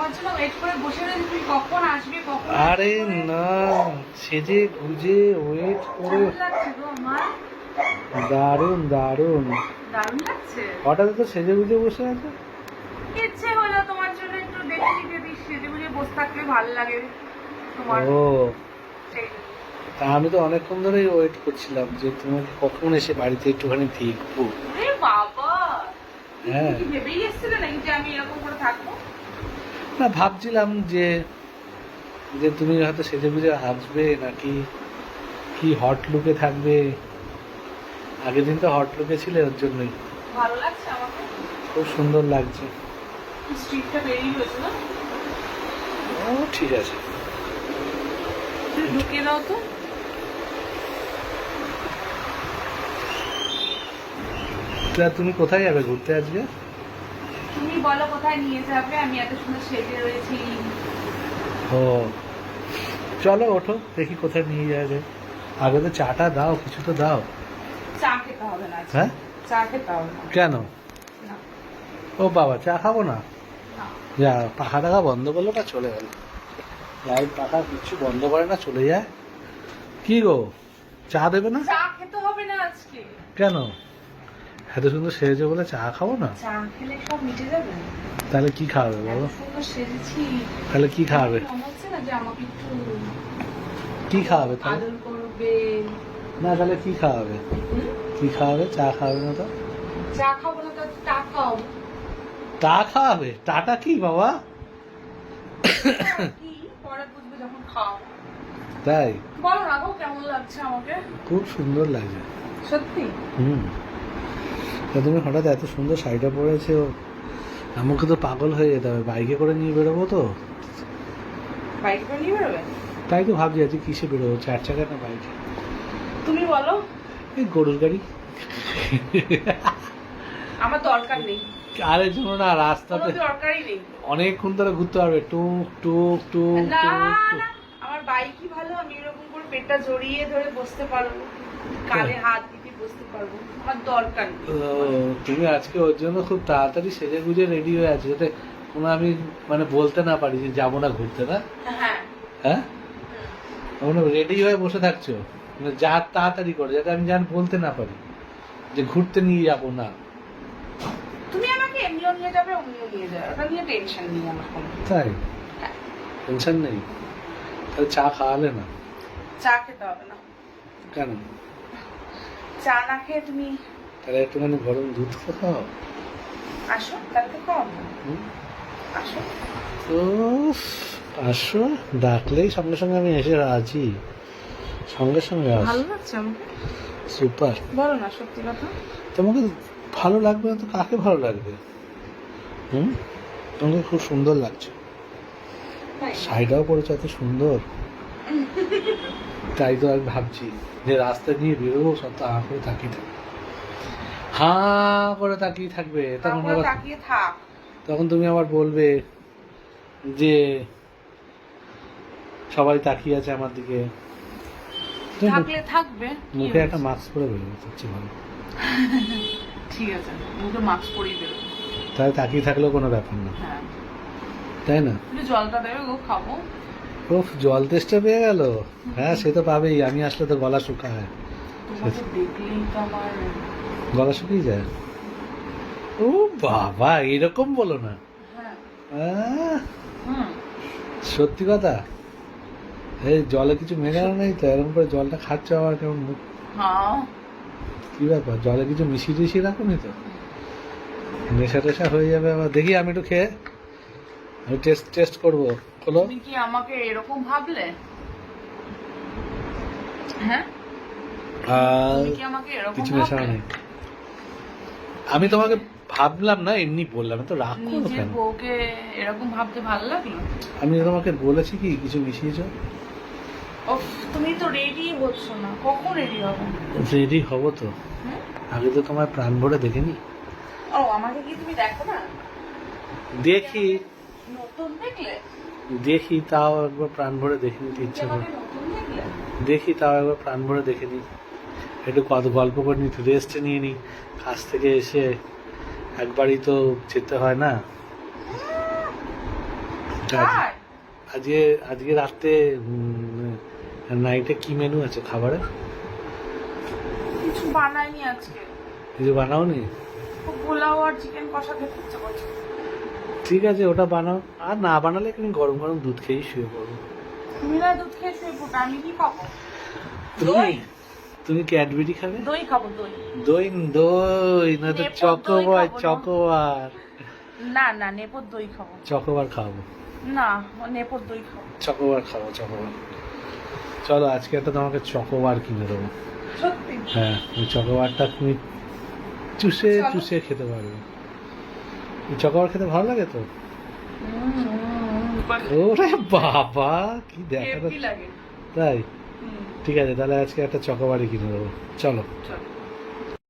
তোমার জন্য ওয়েট করে বসে রয়েছি, তুমি কখন আসবে কখন আরে না, সেজে গুজে ওয়েট করে কেমন লাগছে গো আমার? দারুণ দারুণ। দারুণ লাগছে। হঠাৎ তো সেজে গুজে বসে আছে। ইচ্ছে হলো তোমার জন্য একটু দেখি যদি সেজে গুজে বসে থাকলে ভালো লাগে তোমার। ও, সেই। তা আমি তো অনেকক্ষণ ধরেই ওয়েট করছিলাম যে তোমাকে কখন এসে বাড়িতে একটুখানি দেখবো। ওরে বাবা, হ্যাঁ। তুমি কি ভেবেই এসেছিলে নাকি যে আমি এরকম করে থাকবো? না, ভাবছিলাম যে যে তুমি হয়তো সেজে গুজে আসবে নাকি কি হট লুকে থাকবে। আগের দিন তো হট লুকে ছিলে, ওর জন্যই। ভালো লাগছে আমাকে? খুব সুন্দর লাগছে। স্ট্রিটটা বেরিয়ে হয়েছে না? ও ঠিক আছে, তুমি ঢুকিয়ে দাও তো। তা তুমি কোথায় যাবে ঘুরতে আজকে? তুমি বলো কোথায় নিয়ে যাবে, আমি এত সুন্দর সেজে রয়েছি। ও চলো ওঠো, দেখি কোথায় নিয়ে যাবে। আগে তো চাটা দাও, কিছু তো দাও। চা খেতে হবে না আজকে। হ্যাঁ, চা খেতে হবে না। কেন? না, ও বাবা, চা খাবো না? না। যা, পাখা টাকা বন্ধ করলো না, চলে গেল। যাই, পাখা কিছু বন্ধ করে না, চলে যায়। কি গো, চা দেবে না? চা খেতে হবে না আজকে। কেন? এত সুন্দর সেজেছে বলে চা খাবো না? চা খেলে সব মিটে যাবে। তাহলে কি খাওয়াবে বলো? এত সুন্দর সেজেছি। তাহলে কি খাওয়াবে? মনে হচ্ছে না যে আমাকে একটু কি খাওয়াবে তাহলে? আদর করবে। না, তাহলে কি খাওয়াবে? কি খাওয়াবে? চা খাওয়াবে না তো? চা খাবো না তো চা খাও। টা খাওয়াবে? টাটা কি বাবা? কি পরে বুঝবে যখন খাও। তাই? বলো না গো কেমন লাগছে আমাকে? খুব সুন্দর লাগছে। সত্যি? হুম। তা তুমি হঠাৎ এত সুন্দর শাড়িটা পরেছো, আমাকে তো পাগল হয়ে যেতে হবে। বাইকে করে নিয়ে বেরোবো তো। বাইক করে নিয়ে বেরোবে? তাই তো ভাবছি আজকে কিসে বেরোবো, 4 চাকা না বাইকে? তুমি বলো। এই গরুর গাড়ি। আমার দরকার নেই, আরে শোনো না, কোনো রাস্তাতে দরকারই নেই। অনেকক্ষণ ধরে ঘুরতে পারবে, টুক টুক টুক না টুক না, টুক। আমার বাইকই ভালো। আমি এরকম করে পেটটা জড়িয়ে ধরে বসতে পারবো, কালে হাত দিতে বসতে পারবো। আমার দরকার নেই। ও, তুমি আজকে ওর জন্য খুব তাড়াতাড়ি সেজে গুজে রেডি হয়ে আছো, যাতে কোনো আমি মানে বলতে না পারি যে যাবো না ঘুরতে, না? হ্যাঁ, হ্যাঁ, রেডি হয়ে বসে থাকছো মানে যা তাড়াতাড়ি করে, যাতে আমি জান বলতে না পারি যে ঘুরতে নিয়ে যাবো না। তুমি আমাকে এমনিও নিয়ে যাবে অমনিও নিয়ে যাবে, ওটা নিয়ে টেনশন নেই আমার কোনো। তাই? হ্যাঁ। টেনশন নেই? তাহলে চা খাওয়ালে না? চা খেতে হবে না। কেন? চা না খেয়ে তুমি তাহলে একটুখানি গরম দুধ খাও। আসো, তাহলে তো কম। হুম? আসো। তো আসো, ডাকলেই সঙ্গে সঙ্গে আমি এসে রাজি, সঙ্গে সঙ্গে আস। ভালো লাগছে আমাকে? সুপার। বলো না সত্যি কথা। তোমাকে ভালো লাগবে না তো কাকে ভালো লাগবে? হুম, তোমাকে খুব সুন্দর লাগছে। তাই? শাড়িটাও পরেছো এত সুন্দর। তাই তো আমি ভাবছি যে রাস্তা দিয়ে বেরোবো, সব তো হাঁ করে তাকিয়ে থাকবে, হাঁ করে তাকিয়ে থাকবে। তখন তারপরে আবার তাকিয়ে থাক। তখন তুমি আবার বলবে যে সবাই তাকিয়ে আছে আমার দিকে। থাকলে থাকবে, কি মুখে একটা হয়েছে? মাস্ক পরে বেরোবে, সবচেয়ে ভালো। ঠিক আছে, মুখে মাস্ক পরিয়ে বেরোবো। তাহলে তাকিয়ে থাকলেও কোনো ব্যাপার না, হ্যাঁ। তাই না? একটু জলটা দেবে গো, খাবো। ও, জল তেষ্টা পেয়ে গেল। হ্যাঁ, সে তো পাবেই, আমি আসলে তো গলা শুকায়। তোমাকে দেখলেই তো আমার। গলা শুকিয়ে যায়? ও বাবা, এরকম বলো না। হ্যাঁ। আহ, হুম। সত্যি কথা। এই জলে কিছু মেশানো নেই তো? এরকম করে জলটা খাচ্ছ আবার কেমন মুখ, হ্যাঁ। কি ব্যাপার? জলে কিছু মিশিয়ে টিশিয়ে রাখুনি তো? নেশা টেশা হয়ে যাবে আবার। দেখি আমি একটু খেয়ে আমি টেস্ট টেস্ট করবো। হলো? তুমি কি আমাকে এরকম ভাবলে? হ্যাঁ, তুমি কি আমাকে এরকম কিছু মেশানো ভাবলে? নেই। আমি তোমাকে ভাবলাম না, এমনি বললাম। তো রাগ করো নিজের কেন? বউকে এরকম ভাবতে ভালো লাগলো? আমি তোমাকে বলেছি কি কিছু মিশিয়েছো? ওফ, তুমি তো রেডি হচ্ছ না, কখন রেডি হবে? রেডি হবো তো। হুম? আগে তো তোমার প্রাণ ভরে দেখিনি। ও, আমাকে কি তুমি দেখো না? দেখি, নতুন দেখলে? দেখি তাও একবার প্রাণ ভরে দেখে নিতে তুমি কি ইচ্ছা করে। আমাকে নতুন দেখলে? দেখি তাও একবার প্রাণ ভরে দেখে নি, একটু কত গল্প করে নি, রেস্ট নিয়ে নি। কাজ থেকে এসে একবারই তো যেতে হয় না? তাই? আজকে আজকে রাতে নাইটে কি মেনু আছে খাবারে? কিছু বানাইনি আজকে। কিছু বানাওনি? পোলাও আর চিকেন কষা খেতে ইচ্ছে করছে। ঠিক আছে, ওটা বানাও। আর না বানালে তুমি গরম গরম দুধ খেয়েই শুয়ে পড়ো। তুমি না দুধ খেয়ে শুয়ে পড়বে, আমি কি খাবো? তুমি দই। তুমি ক্যাডবেরি খাবে? দই খাবো, দই। দই দই না তো নেপোর দই চকোবার খাবো না। চকোবার না না, নেপোর দই খাবো। চকোবার খাবো। না, নেপোর দই খাবো। চকোবার খাবো, চকোবার। চলো আজকে একটা তোমাকে চকোবার কিনে দেবো। সত্যি? হ্যাঁ, ওই চকোবারটা তুমি চুষে চলো। চুষে খেতে পারবে। এই চকোবার খেতে ভালো লাগে তো? ওরে বাবা, কি দেখা হেভি লাগে। তাই? হুম, ঠিক আছে, তাহলে আজকে একটা চকোবারই কিনে দেবো। চলো। চলো।